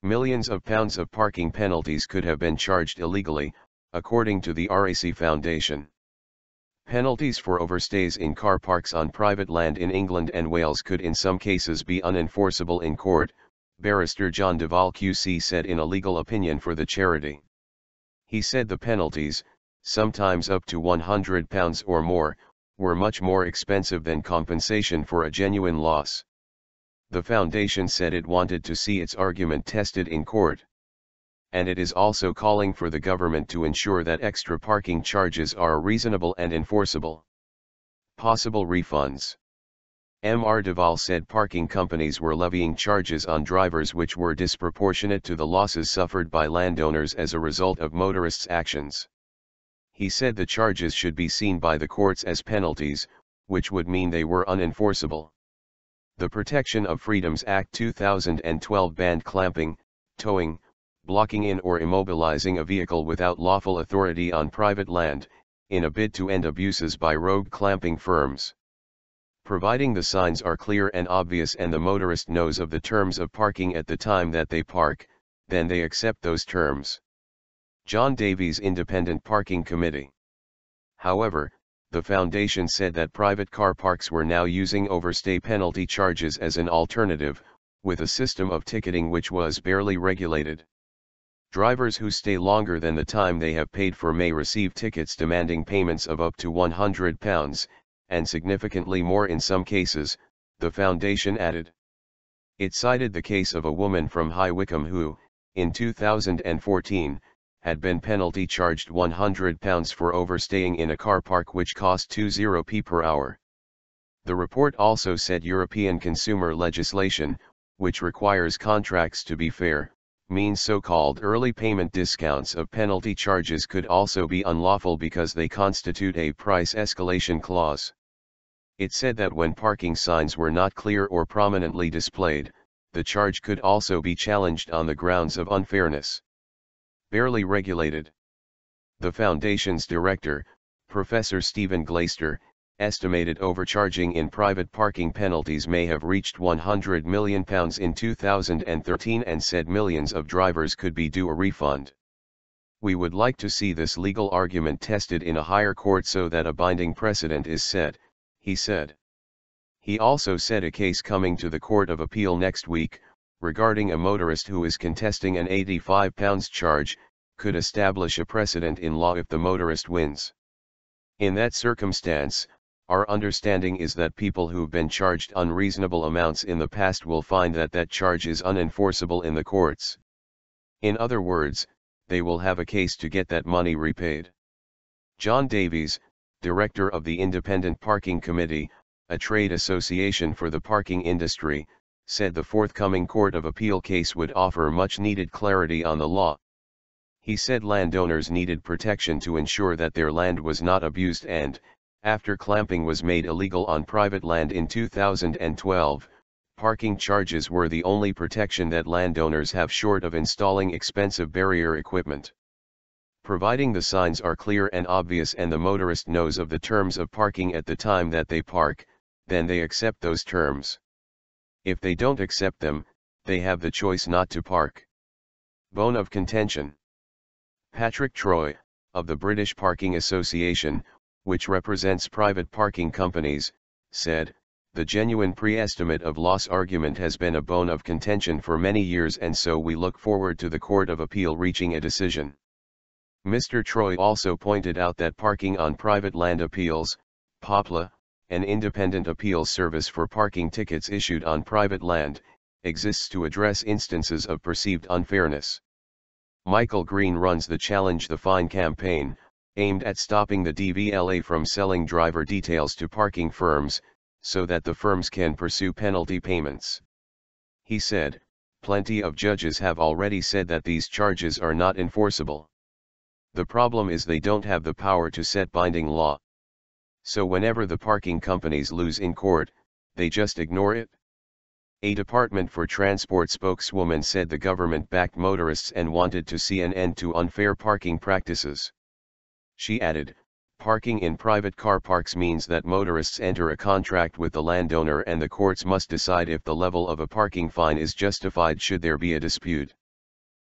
Millions of pounds of parking penalties could have been charged illegally, according to the RAC Foundation. Penalties for overstays in car parks on private land in England and Wales could in some cases be unenforceable in court, barrister John de Waal QC said in a legal opinion for the charity. He said the penalties, sometimes up to £100 or more, were much more expensive than compensation for a genuine loss. The foundation said it wanted to see its argument tested in court. And it is also calling for the government to ensure that extra parking charges are reasonable and enforceable. Possible refunds. Mr. de Waal said parking companies were levying charges on drivers which were disproportionate to the losses suffered by landowners as a result of motorists' actions. He said the charges should be seen by the courts as penalties, which would mean they were unenforceable. The Protection of Freedoms Act 2012 banned clamping, towing, blocking in or immobilizing a vehicle without lawful authority on private land, in a bid to end abuses by rogue clamping firms. Providing the signs are clear and obvious and the motorist knows of the terms of parking at the time that they park, then they accept those terms. John Davies Independent Parking Committee. However, the foundation said that private car parks were now using overstay penalty charges as an alternative, with a system of ticketing which was barely regulated. Drivers who stay longer than the time they have paid for may receive tickets demanding payments of up to £100, and significantly more in some cases, the foundation added. It cited the case of a woman from High Wycombe who, in 2014, had been penalty charged £100 for overstaying in a car park which cost 20p per hour. The report also said European consumer legislation, which requires contracts to be fair, means so-called early payment discounts of penalty charges could also be unlawful because they constitute a price escalation clause. It said that when parking signs were not clear or prominently displayed, the charge could also be challenged on the grounds of unfairness. Barely regulated. The foundation's director, Professor Stephen Glaister, estimated overcharging in private parking penalties may have reached £100 million in 2013 and said millions of drivers could be due a refund. We would like to see this legal argument tested in a higher court so that a binding precedent is set, he said. He also said a case coming to the Court of Appeal next week, regarding a motorist who is contesting an £85 charge, could establish a precedent in law if the motorist wins. In that circumstance, our understanding is that people who've been charged unreasonable amounts in the past will find that that charge is unenforceable in the courts. In other words, they will have a case to get that money repaid. John Davies, director of the Independent Parking Committee, a trade association for the parking industry, said the forthcoming Court of Appeal case would offer much-needed clarity on the law. He said landowners needed protection to ensure that their land was not abused and, after clamping was made illegal on private land in 2012, parking charges were the only protection that landowners have short of installing expensive barrier equipment. Providing the signs are clear and obvious and the motorist knows of the terms of parking at the time that they park, then they accept those terms. If they don't accept them, they have the choice not to park. Bone of contention. Patrick Troy, of the British Parking Association, which represents private parking companies, said, "The genuine pre-estimate of loss argument has been a bone of contention for many years and so we look forward to the Court of Appeal reaching a decision." Mr. Troy also pointed out that Parking on Private Land Appeals, POPLA, an independent appeals service for parking tickets issued on private land, exists to address instances of perceived unfairness. Michael Green runs the Challenge the Fine campaign, aimed at stopping the DVLA from selling driver details to parking firms, so that the firms can pursue penalty payments. He said, "Plenty of judges have already said that these charges are not enforceable. The problem is they don't have the power to set binding law. So whenever the parking companies lose in court, they just ignore it." A Department for Transport spokeswoman said the government backed motorists and wanted to see an end to unfair parking practices. She added, "Parking in private car parks means that motorists enter a contract with the landowner and the courts must decide if the level of a parking fine is justified should there be a dispute.